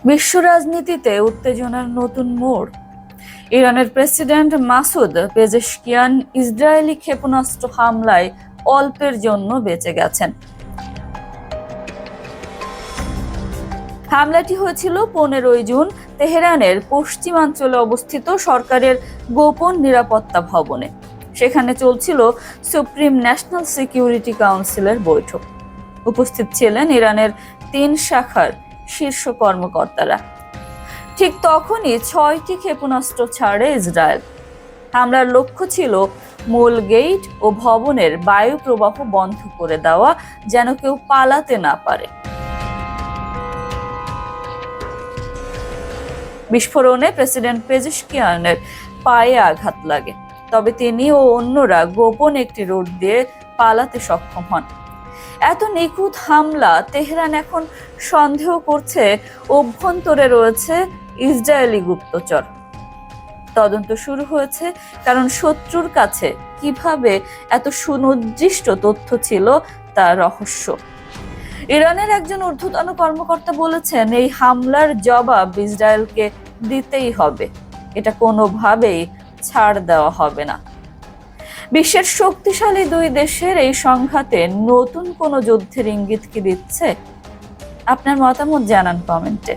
বিশ্ব রাজনীতিতে উত্তেজনার নতুন মোড়। ইরানের প্রেসিডেন্ট মাসুদ পেজেশকিয়ান ইসরায়েলি ক্ষেপণাস্ত্র হামলায় অল্পের জন্য বেঁচে গেছেন। হামলাটি হয়েছিল 15 জুন তেহরানের পশ্চিমাঞ্চলে অবস্থিত সরকারের গোপন নিরাপত্তা ভবনে। সেখানে চলছিল সুপ্রিম ন্যাশনাল সিকিউরিটি কাউন্সিলের বৈঠক। উপস্থিত ছিলেন ইরানের 3 শাখার শীর্ষ কর্মকর্তারা। ঠিক তখনই 6টি ক্ষেপণাস্ত্র ছাড়ে ইসরায়েল। হামলার লক্ষ্য ছিল মূল গেট ও ভবনের বায়ু প্রবাহ বন্ধ করে দেওয়া, যেন কেউ পালাতে না পারে। বিস্ফোরণে প্রেসিডেন্ট পেজেশকিয়ানের পায়ে আঘাত লাগে, তবে তিনি ও অন্যরা গোপন একটি রোড দিয়ে পালাতে সক্ষম হন। এত নিখুঁত হামলা তেহরান এখন সন্দেহ করছে অভ্যন্তরে রয়েছে ইসরায়েলি গুপ্তচর। তদন্ত শুরু হয়েছে, কারণ শত্রুর কাছে কিভাবে এত সুনির্দিষ্ট তথ্য ছিল তা রহস্য। ইরানের একজন ঊর্ধ্বতন কর্মকর্তা বলেছেন, এই হামলার জবাব ইসরায়েলকে দিতেই হবে। এটা কোনোভাবেই ছাড় দেওয়া হবে না। বিশ্বের শক্তিশালী দুই দেশের এই সংঘাতে নতুন কোনো যুদ্ধের ইঙ্গিত কি দিচ্ছে? আপনার মতামত জানান কমেন্টে।